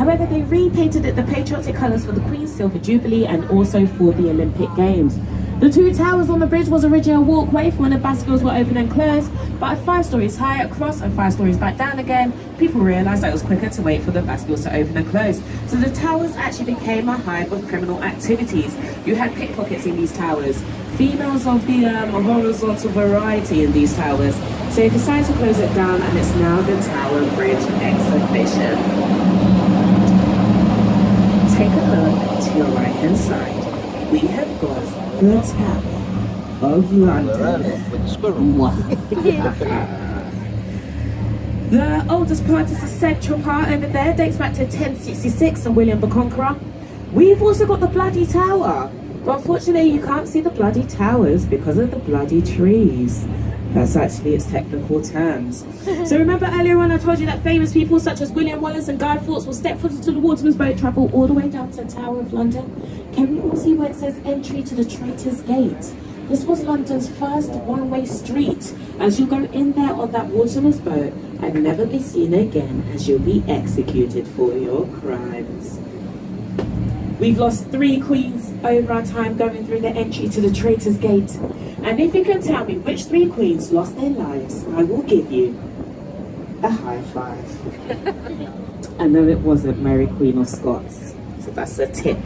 However, they repainted it the patriotic colours for the Queen's Silver Jubilee and also for the Olympic Games. The two towers on the bridge was originally a walkway for when the basculaires were open and closed, but at 5 stories high across and 5 stories back down again, people realised that it was quicker to wait for the basculaires to open and close. So the towers actually became a hive of criminal activities. You had pickpockets in these towers, females of the horizontal variety in these towers. So they decided to close it down, and it's now the Tower Bridge exhibition. Take a look to your right hand side. We have got the Tower of London. The oldest part is the central part over there, dates back to 1066 and William the Conqueror. We've also got the Bloody Tower, but unfortunately you can't see the bloody towers because of the bloody trees. That's actually its technical terms. So remember earlier on I told you that famous people such as William Wallace and Guy Fawkes will step foot into the waterman's boat, travel all the way down to the Tower of London. Can we all see where it says entry to the Traitors' Gate? This was London's first one-way street, as you go in there on that waterman's boat and never be seen again, as you'll be executed for your crimes. We've lost 3 queens over our time going through the entry to the Traitors' Gate. And if you can tell me which 3 queens lost their lives, I will give you a high five. I know it wasn't Mary Queen of Scots, so that's a tip.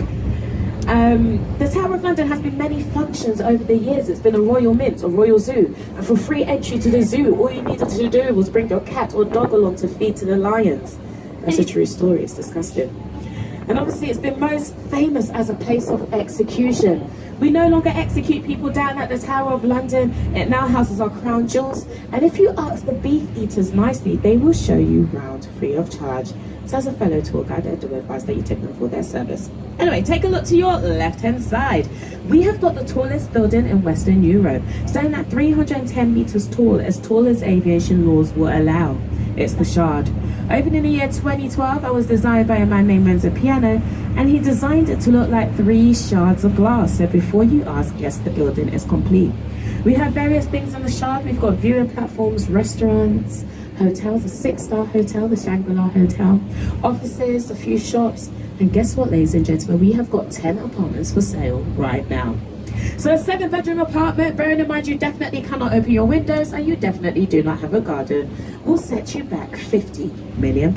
The Tower of London has been many functions over the years. It's been a royal mint, a royal zoo, and for free entry to the zoo, all you needed to do was bring your cat or dog along to feed to the lions. That's a true story, it's disgusting. And obviously it's been most famous as a place of execution. We no longer execute people down at the Tower of London. It now houses our crown jewels. And if you ask the beef eaters nicely, they will show you round free of charge. So as a fellow tour guide, I do advise that you tip them for their service. Anyway, take a look to your left-hand side. We have got the tallest building in Western Europe, standing at 310 meters tall as aviation laws will allow. It's the Shard. Opened in the year 2012, it was designed by a man named Renzo Piano, and he designed it to look like 3 shards of glass. So before you ask, yes, the building is complete. We have various things in the Shard. We've got viewing platforms, restaurants, hotels, a 6-star hotel, the Shangri-La Hotel, offices, a few shops, and guess what, ladies and gentlemen, we have got 10 apartments for sale right now. So a 7-bedroom apartment, bearing in mind you definitely cannot open your windows and you definitely do not have a garden, will set you back £50 million.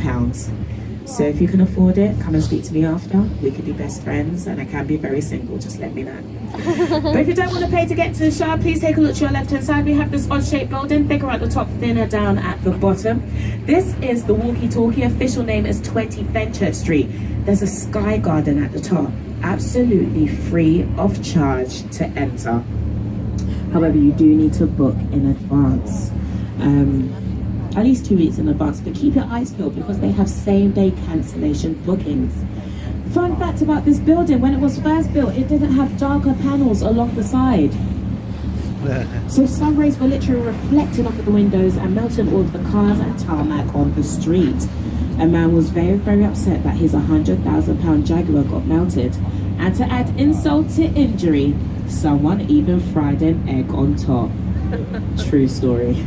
So if you can afford it, come and speak to me after. We could be best friends, and I can be very single, just let me know. But if you don't want to pay to get to the Shard, please take a look to your left hand side. We have this odd-shaped building, bigger at the top, thinner down at the bottom. This is the walkie-talkie. Official name is 20 Fenchurch Street. There's a sky garden at the top, absolutely free of charge to enter. However, you do need to book in advance, at least 2 weeks in advance, but keep your eyes peeled because they have same-day cancellation bookings. Fun fact about this building, when it was first built, it didn't have darker panels along the side. So sun rays were literally reflecting off of the windows and melting all of the cars and tarmac on the street. A man was very, very upset that his £100,000 Jaguar got melted. And to add insult to injury, someone even fried an egg on top. True story.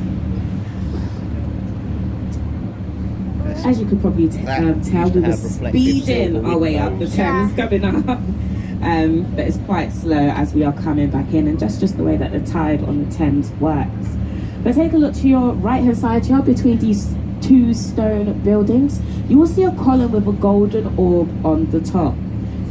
As you could probably tell, we were speeding our way up. The Thames coming up. But it's quite slow as we are coming back in, and just the way that the tide on the Thames works. But take a look to your right hand side here, between these 2 stone buildings, you will see a column with a golden orb on the top.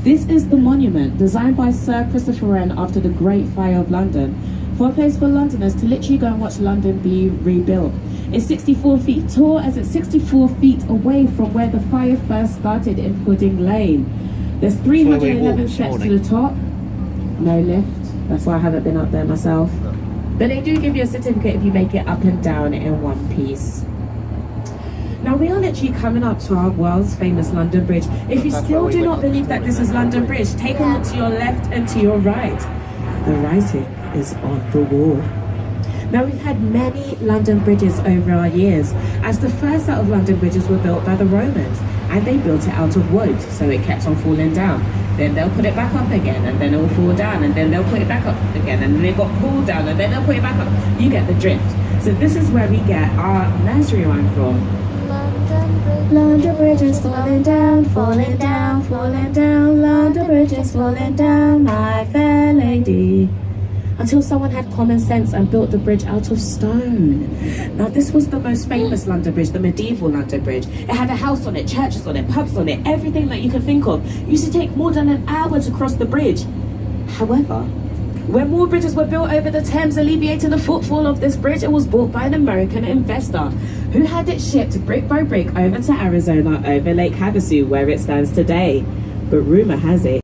This is the monument designed by Sir Christopher Wren after the Great Fire of London, for a place for Londoners to literally go and watch London be rebuilt. It's 64 feet tall, as it's 64 feet away from where the fire first started in Pudding Lane. There's 311 steps to the top, no lift, that's why I haven't been up there myself. But they do give you a certificate if you make it up and down in one piece. Now we are literally coming up to our world's famous London Bridge. If you still do not believe that this is London Bridge, take a look to your left and to your right. The writing is on the wall. Now we've had many London bridges over our years, as the first set of London bridges were built by the Romans, and they built it out of wood, so it kept on falling down. Then they'll put it back up again, and then it will fall down, and then they'll put it back up again, and then it got pulled down, and then they'll put it back up. You get the drift. So this is where we get our nursery rhyme from. London Bridge is falling down, falling down, falling down. London Bridge is falling down, my fair lady. Until someone had common sense and built the bridge out of stone. Now this was the most famous London Bridge, the medieval London Bridge. It had a house on it, churches on it, pubs on it, everything that you can think of. It used to take more than an hour to cross the bridge. However, when more bridges were built over the Thames, alleviating the footfall of this bridge, it was bought by an American investor who had it shipped brick by brick over to Arizona, over Lake Havasu, where it stands today. But rumor has it,